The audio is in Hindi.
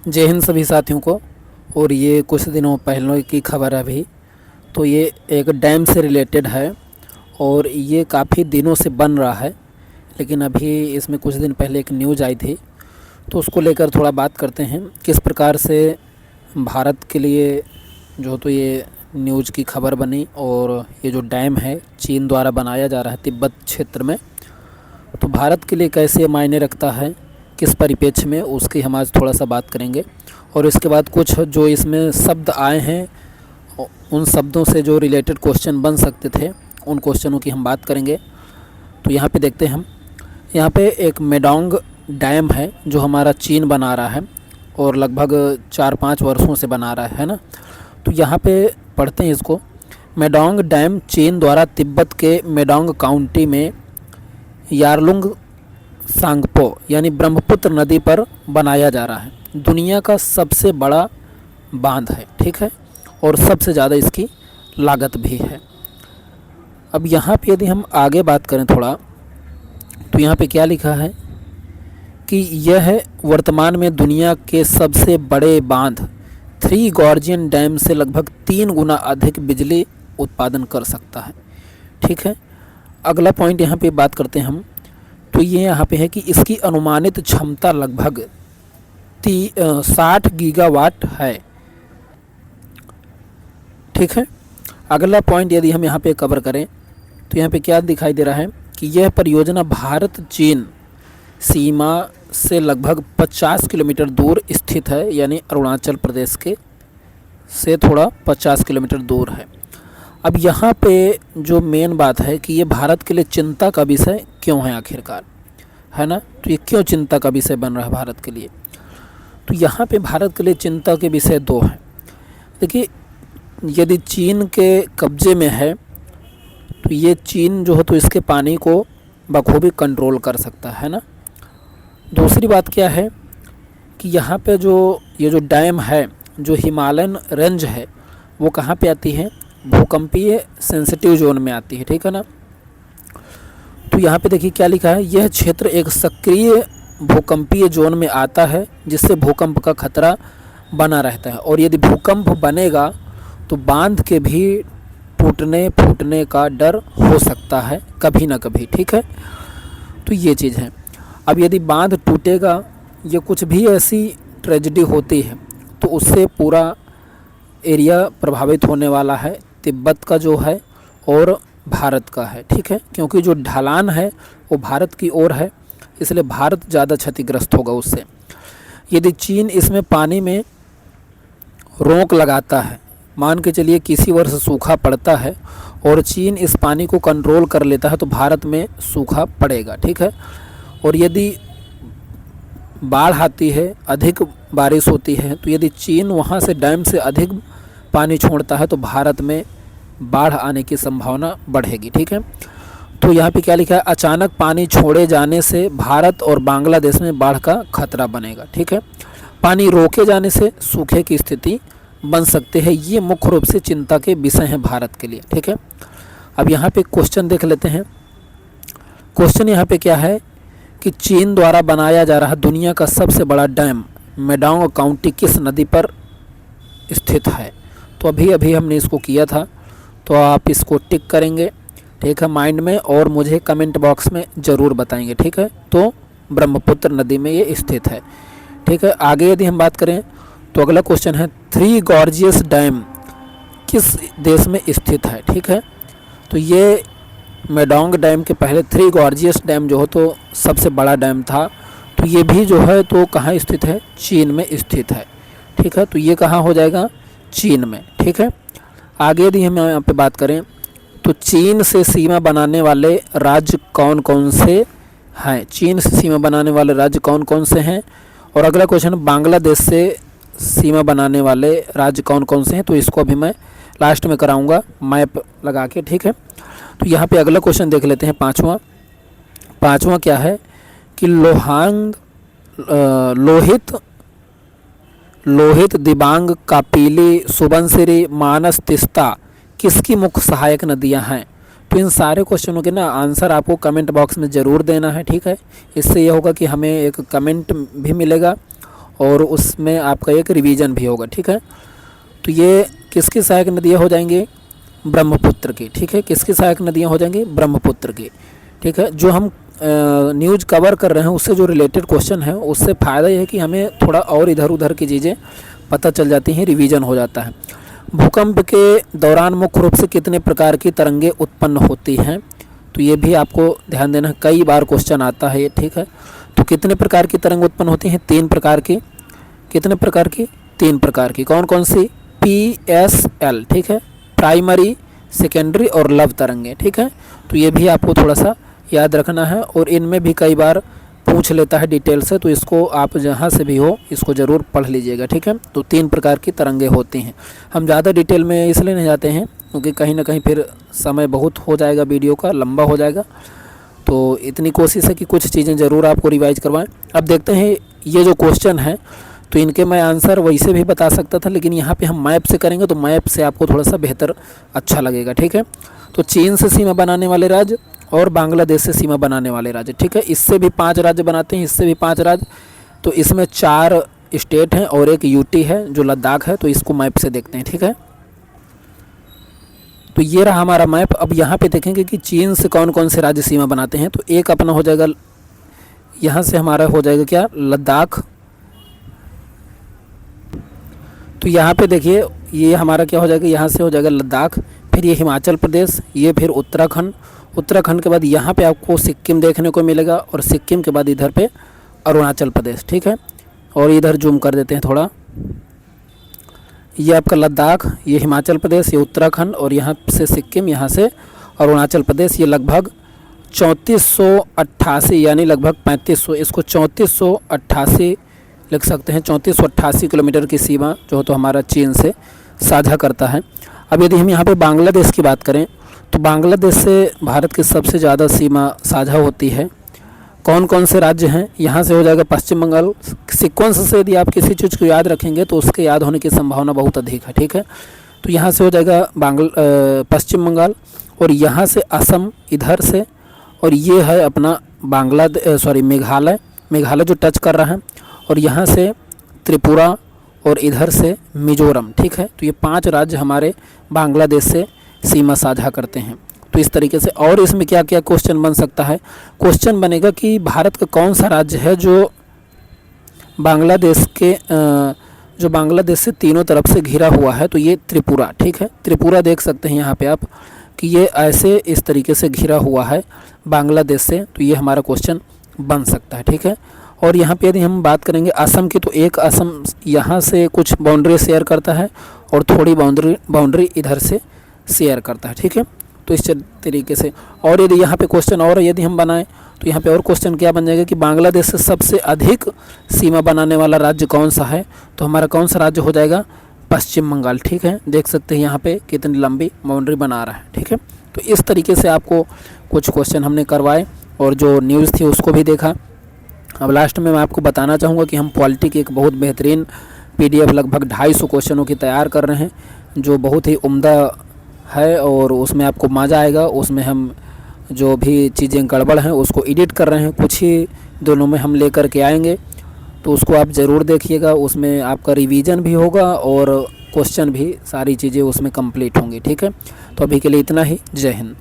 जय हिंद सभी साथियों को। और ये कुछ दिनों पहले की खबर है अभी। तो ये एक डैम से रिलेटेड है और ये काफ़ी दिनों से बन रहा है, लेकिन अभी इसमें कुछ दिन पहले एक न्यूज़ आई थी, तो उसको लेकर थोड़ा बात करते हैं किस प्रकार से भारत के लिए जो तो ये न्यूज़ की खबर बनी। और ये जो डैम है चीन द्वारा बनाया जा रहा है तिब्बत क्षेत्र में, तो भारत के लिए कैसे मायने रखता है, किस परिप्रेक्ष्य में, उसकी हम आज थोड़ा सा बात करेंगे। और इसके बाद कुछ जो इसमें शब्द आए हैं उन शब्दों से जो रिलेटेड क्वेश्चन बन सकते थे उन क्वेश्चनों की हम बात करेंगे। तो यहाँ पे देखते हैं हम, यहाँ पे एक मेडोंग डैम है जो हमारा चीन बना रहा है और लगभग 4-5 वर्षों से बना रहा है ना। तो यहाँ पे पढ़ते हैं इसको। मेडोंग डैम चीन द्वारा तिब्बत के मेडोंग काउंटी में यारलुंग सांगपो यानी ब्रह्मपुत्र नदी पर बनाया जा रहा है। दुनिया का सबसे बड़ा बांध है, ठीक है, और सबसे ज़्यादा इसकी लागत भी है। अब यहाँ पे यदि हम आगे बात करें थोड़ा, तो यहाँ पे क्या लिखा है कि यह वर्तमान में दुनिया के सबसे बड़े बांध थ्री गॉर्जियन डैम से लगभग 3 गुना अधिक बिजली उत्पादन कर सकता है, ठीक है। अगला पॉइंट यहाँ पे बात करते हैं हम, तो ये यहाँ पे है कि इसकी अनुमानित क्षमता लगभग 60 गीगावाट है, ठीक है। अगला पॉइंट यदि हम यहाँ पे कवर करें तो यहाँ पे क्या दिखाई दे रहा है कि यह परियोजना भारत चीन सीमा से लगभग 50 किलोमीटर दूर स्थित है, यानी अरुणाचल प्रदेश के से थोड़ा 50 किलोमीटर दूर है। अब यहाँ पे जो मेन बात है कि ये भारत के लिए चिंता का विषय क्यों है आखिरकार, है ना। तो ये क्यों चिंता का विषय बन रहा है भारत के लिए, तो यहाँ पे भारत के लिए चिंता के विषय 2 हैं। देखिए, यदि चीन के कब्जे में है तो ये चीन जो है तो इसके पानी को बखूबी कंट्रोल कर सकता है ना। दूसरी बात क्या है कि यहाँ पे जो ये जो डैम है, जो हिमालयन रेंज है, वो कहाँ पे आती है, भूकंपीय सेंसिटिव जोन में आती है, ठीक है ना। तो यहाँ पे देखिए क्या लिखा है, यह क्षेत्र एक सक्रिय भूकंपीय जोन में आता है जिससे भूकंप का खतरा बना रहता है, और यदि भूकंप बनेगा तो बांध के भी टूटने फूटने का डर हो सकता है कभी ना कभी, ठीक है। तो ये चीज़ है। अब यदि बांध टूटेगा या कुछ भी ऐसी ट्रेजेडी होती है तो उससे पूरा एरिया प्रभावित होने वाला है, तिब्बत का जो है और भारत का है, ठीक है, क्योंकि जो ढलान है वो भारत की ओर है, इसलिए भारत ज़्यादा क्षतिग्रस्त होगा उससे। यदि चीन इसमें पानी में रोक लगाता है, मान के चलिए किसी वर्ष सूखा पड़ता है और चीन इस पानी को कंट्रोल कर लेता है तो भारत में सूखा पड़ेगा, ठीक है। और यदि बाढ़ आती है, अधिक बारिश होती है, तो यदि चीन वहाँ से डैम से अधिक पानी छोड़ता है तो भारत में बाढ़ आने की संभावना बढ़ेगी, ठीक है। तो यहाँ पे क्या लिखा है, अचानक पानी छोड़े जाने से भारत और बांग्लादेश में बाढ़ का खतरा बनेगा, ठीक है। पानी रोके जाने से सूखे की स्थिति बन सकते हैं। ये मुख्य रूप से चिंता के विषय हैं भारत के लिए, ठीक है। अब यहाँ पे क्वेश्चन देख लेते हैं। क्वेश्चन यहाँ पे क्या है कि चीन द्वारा बनाया जा रहा दुनिया का सबसे बड़ा डैम मेडोंग काउंटी किस नदी पर स्थित है। तो अभी अभी हमने इसको किया था, तो आप इसको टिक करेंगे, ठीक है, माइंड में, और मुझे कमेंट बॉक्स में ज़रूर बताएंगे, ठीक है। तो ब्रह्मपुत्र नदी में ये स्थित है, ठीक है। आगे यदि हम बात करें तो अगला क्वेश्चन है, थ्री गॉर्जियस डैम किस देश में स्थित है, ठीक है। तो ये मेडोंग डैम के पहले थ्री गॉर्जियस डैम जो हो तो सबसे बड़ा डैम था, तो ये भी जो है तो कहाँ स्थित है, चीन में स्थित है, ठीक है। तो ये कहाँ हो जाएगा, चीन में, ठीक है। आगे यदि हम यहाँ पे बात करें तो चीन से सीमा बनाने वाले राज्य कौन कौन से हैं, चीन से सीमा बनाने वाले राज्य कौन कौन से हैं। और अगला क्वेश्चन, बांग्लादेश से सीमा बनाने वाले राज्य कौन कौन से हैं, तो इसको अभी मैं लास्ट में कराऊंगा मैप लगा के, ठीक है। तो यहाँ पे अगला क्वेश्चन देख लेते हैं, पाँचवा क्या है कि लोहित दिबांग कापीली सुबनसिरी मानस तिस्ता किसकी मुख्य सहायक नदियाँ हैं। तो इन सारे क्वेश्चनों के ना आंसर आपको कमेंट बॉक्स में ज़रूर देना है, ठीक है। इससे यह होगा कि हमें एक कमेंट भी मिलेगा और उसमें आपका एक रिवीजन भी होगा, ठीक है। तो ये किसकी सहायक नदियाँ हो जाएंगी? ब्रह्मपुत्र की, ठीक है। किसकी सहायक नदियाँ हो जाएंगी? ब्रह्मपुत्र की, ठीक है। जो हम न्यूज़ कवर कर रहे हैं उससे जो रिलेटेड क्वेश्चन है उससे फ़ायदा यह है कि हमें थोड़ा और इधर उधर की चीज़ें पता चल जाती हैं, रिवीजन हो जाता है। भूकंप के दौरान मुख्य रूप से कितने प्रकार की तरंगें उत्पन्न होती हैं? तो ये भी आपको ध्यान देना, कई बार क्वेश्चन आता है ये, ठीक है। तो कितने प्रकार की तरंग उत्पन्न होती हैं? 3 प्रकार की। कितने प्रकार की? 3 प्रकार की। कौन कौन सी? PSL, ठीक है, प्राइमरी, सेकेंडरी और लव तरंगें, ठीक है। तो ये भी आपको थोड़ा सा याद रखना है और इनमें भी कई बार पूछ लेता है डिटेल से, तो इसको आप जहाँ से भी हो इसको ज़रूर पढ़ लीजिएगा, ठीक है। तो 3 प्रकार की तरंगें होती हैं। हम ज़्यादा डिटेल में इसलिए नहीं जाते हैं क्योंकि कहीं ना कहीं फिर समय बहुत हो जाएगा, वीडियो का लंबा हो जाएगा। तो इतनी कोशिश है कि कुछ चीज़ें ज़रूर आपको रिवाइज करवाएं। अब देखते हैं ये जो क्वेश्चन है, तो इनके मैं आंसर वैसे भी बता सकता था, लेकिन यहाँ पे हम मैप से करेंगे तो मैप से आपको थोड़ा सा बेहतर अच्छा लगेगा, ठीक है। तो चीन से सीमा बनाने वाले राज्य और बांग्लादेश से सीमा बनाने वाले राज्य, ठीक है। इससे भी 5 राज्य बनाते हैं, इससे भी 5 राज्य। तो इसमें 4 स्टेट हैं और एक यूटी है जो लद्दाख है। तो इसको मैप से देखते हैं, ठीक है। तो ये रहा हमारा मैप। अब यहाँ पे देखेंगे कि चीन से कौन कौन से राज्य सीमा बनाते हैं। तो एक अपना हो जाएगा, यहाँ से हमारा हो जाएगा क्या? लद्दाख। तो यहाँ पे देखिए ये हमारा क्या हो जाएगा? यहाँ से हो जाएगा लद्दाख, फिर ये हिमाचल प्रदेश, ये फिर उत्तराखंड। उत्तराखंड के बाद यहाँ पे आपको सिक्किम देखने को मिलेगा और सिक्किम के बाद इधर पे अरुणाचल प्रदेश, ठीक है। और इधर जूम कर देते हैं थोड़ा, ये आपका लद्दाख, ये हिमाचल प्रदेश, ये उत्तराखंड और यहाँ से सिक्किम, यहाँ से अरुणाचल प्रदेश। ये लगभग 3488 यानी लगभग 3500, इसको 3488 लिख सकते हैं। 3488 किलोमीटर की सीमा जो तो हमारा चीन से साझा करता है। अब यदि हम यहाँ पे बांग्लादेश की बात करें तो बांग्लादेश से भारत की सबसे ज़्यादा सीमा साझा होती है। कौन कौन से राज्य हैं? यहाँ से हो जाएगा पश्चिम बंगाल। सीक्वेंस से यदि आप किसी चीज़ को याद रखेंगे तो उसके याद होने की संभावना बहुत अधिक है, ठीक है। तो यहाँ से हो जाएगा पश्चिम बंगाल और यहाँ से असम इधर से, और ये है अपना मेघालय, मेघालय जो टच कर रहा है, और यहाँ से त्रिपुरा और इधर से मिजोरम, ठीक है। तो ये 5 राज्य हमारे बांग्लादेश से सीमा साझा करते हैं। तो इस तरीके से, और इसमें क्या क्या क्वेश्चन बन सकता है? क्वेश्चन बनेगा कि भारत का कौन सा राज्य है जो बांग्लादेश से तीनों तरफ से घिरा हुआ है? तो ये त्रिपुरा, ठीक है। त्रिपुरा देख सकते हैं यहाँ पे आप कि ये ऐसे इस तरीके से घिरा हुआ है बांग्लादेश से। तो ये हमारा क्वेश्चन बन सकता है, ठीक है। और यहाँ पे यदि हम बात करेंगे असम की, तो एक असम यहाँ से कुछ बाउंड्री शेयर करता है और थोड़ी बाउंड्री इधर से शेयर करता है, ठीक है। तो इस तरीके से, और यदि यहाँ पे क्वेश्चन और यदि हम बनाएं तो यहाँ पे और क्वेश्चन क्या बन जाएगा कि बांग्लादेश से सबसे अधिक सीमा बनाने वाला राज्य कौन सा है? तो हमारा कौन सा राज्य हो जाएगा? पश्चिम बंगाल, ठीक है। देख सकते हैं यहाँ पे कितनी लंबी बाउंड्री बना रहा है, ठीक है। तो इस तरीके से आपको कुछ क्वेश्चन हमने करवाए और जो न्यूज़ थी उसको भी देखा। अब लास्ट में मैं आपको बताना चाहूँगा कि हम पॉलिटी की एक बहुत बेहतरीन PDF लगभग 250 क्वेश्चनों की तैयार कर रहे हैं जो बहुत ही उम्दा है और उसमें आपको मज़ा आएगा। उसमें हम जो भी चीज़ें गड़बड़ हैं उसको एडिट कर रहे हैं, कुछ ही दिनों में हम लेकर के आएंगे। तो उसको आप ज़रूर देखिएगा, उसमें आपका रिवीजन भी होगा और क्वेश्चन भी, सारी चीज़ें उसमें कंप्लीट होंगी, ठीक है। तो अभी के लिए इतना ही। जय हिंद।